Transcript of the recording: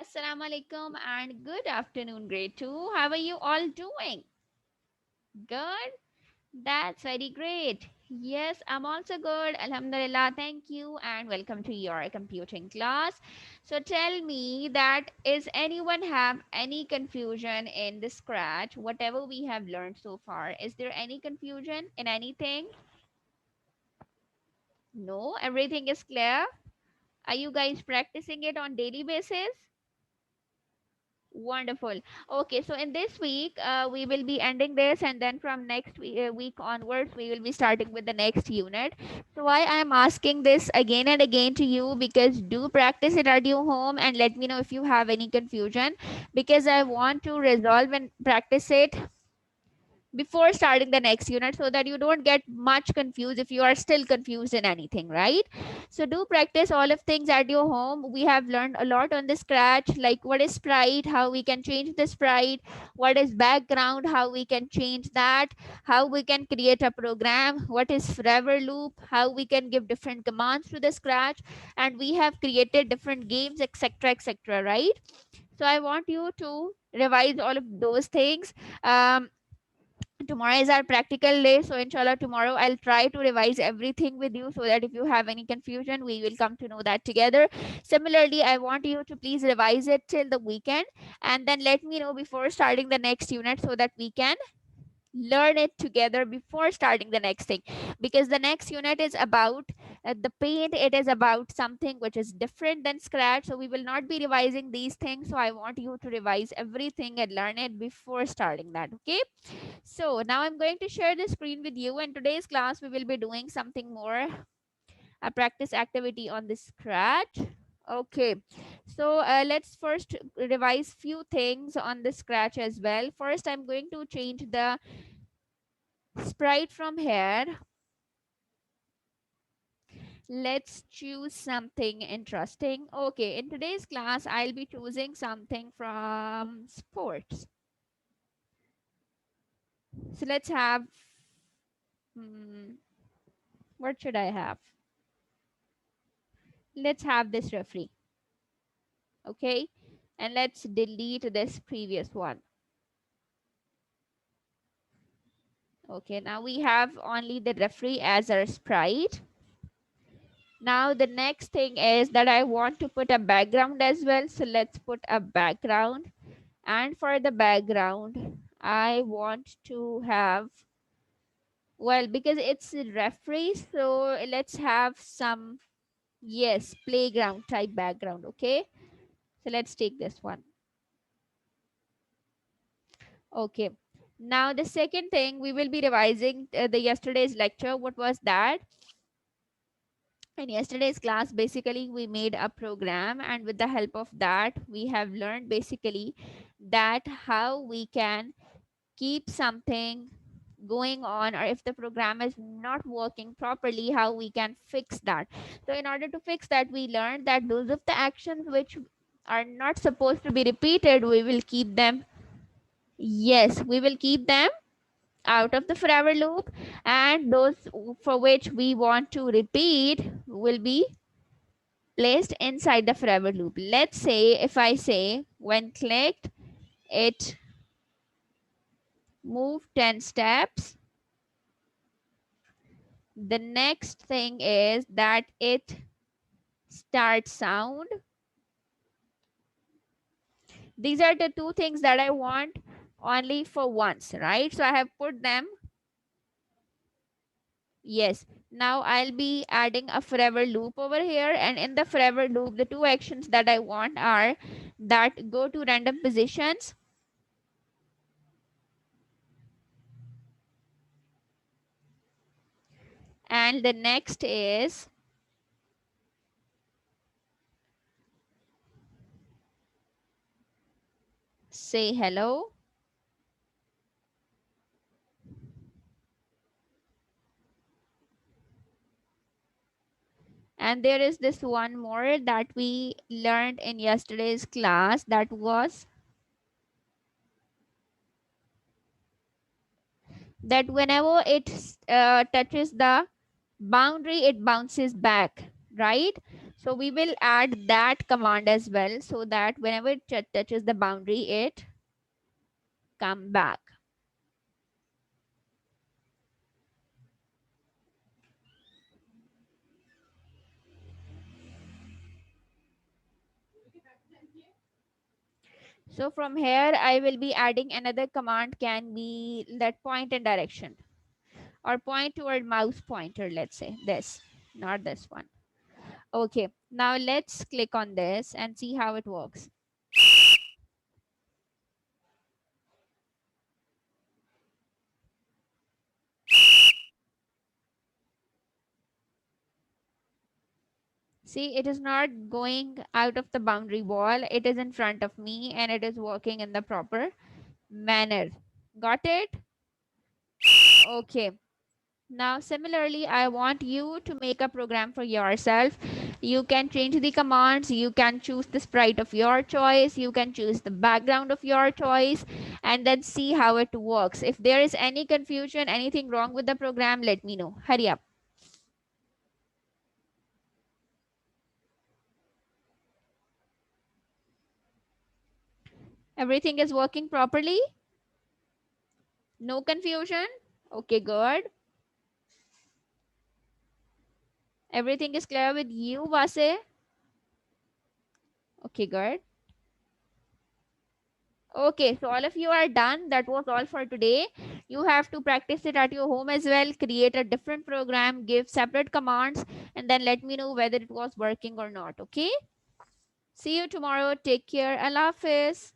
assalamu alaikum and good afternoon, grade 2. How are you all doing? Good? That's very great. Yes, I'm also good. Alhamdulillah. Thank you and welcome to your computing class. So tell me that is anyone have any confusion in the scratch, whatever we have learned so far? Is there any confusion in anything? No, everything is clear. Are you guys practicing it on daily basis? Wonderful. Okay, so in this week, we will be ending this, and then from next week onwards, we will be starting with the next unit. So, why I am asking this again and again to you, because do practice it at your home and let me know if you have any confusion, because I want to resolve and practice it before starting the next unit so that you don't get much confused if you are still confused in anything, right? So do practice all of things at your home. We have learned a lot on the scratch, like what is sprite, how we can change the sprite, what is background, how we can change that, how we can create a program, what is forever loop, how we can give different commands to the scratch, and we have created different games, etc, etc, right? So I want you to revise all of those things. Tomorrow is our practical day, so inshallah tomorrow I'll try to revise everything with you so that if you have any confusion we will come to know that together. Similarly, I want you to please revise it till the weekend and then let me know before starting the next unit so that we can learn it together before starting the next thing, because the next unit is about the paint. It is about something which is different than scratch, so we will not be revising these things. So I want you to revise everything and learn it before starting that. Okay, so now I'm going to share the screen with you. In today's class, we will be doing something more, a practice activity on the scratch. Okay, so let's first revise few things on the scratch as well. First, I'm going to change the sprite from here. Let's choose something interesting. Okay, in today's class, I'll be choosing something from sports. So let's have, hmm, what should I have? Let's have this referee. Okay, and let's delete this previous one. Okay, now we have only the referee as our sprite. Now the next thing is that I want to put a background as well, so let's put a background. And for the background I want to have, well, because it's a referee, so let's have some, yes, playground type background. Okay, so let's take this one. Okay, now the second thing, we will be revising the yesterday's lecture. What was that? In yesterday's class, basically we made a program, and with the help of that we have learned basically that how we can keep something going on, or if the program is not working properly, how we can fix that. So in order to fix that, we learned that those of the actions which are not supposed to be repeated, we will keep them, yes, we will keep them out of the forever loop, and those for which we want to repeat will be placed inside the forever loop. Let's say if I say when clicked it moved 10 steps, the next thing is that it starts sound. These are the two things that I want only for once, right? So I have put them, yes. Now I'll be adding a forever loop over here, and in the forever loop the two actions that I want are that go to random positions, and the next is say hello. And there is this one more that we learned in yesterday's class, that was that whenever it touches the boundary, it bounces back, right? So we will add that command as well, so that whenever it touches the boundary, it come back. So from here, I will be adding another command, can be that point and direction, or point toward mouse pointer, let's say this, not this one. Okay, now let's click on this and see how it works. See, it is not going out of the boundary wall. It is in front of me and it is working in the proper manner. Got it? Okay. Now, similarly, I want you to make a program for yourself. You can change the commands. You can choose the sprite of your choice. You can choose the background of your choice and then see how it works. If there is any confusion, anything wrong with the program, let me know. Hurry up. Everything is working properly? No confusion? Okay, good. Everything is clear with you, Vase? Okay, good. Okay, so all of you are done. That was all for today. You have to practice it at your home as well. Create a different program, give separate commands, and then let me know whether it was working or not. Okay? See you tomorrow. Take care. Allah Hafiz.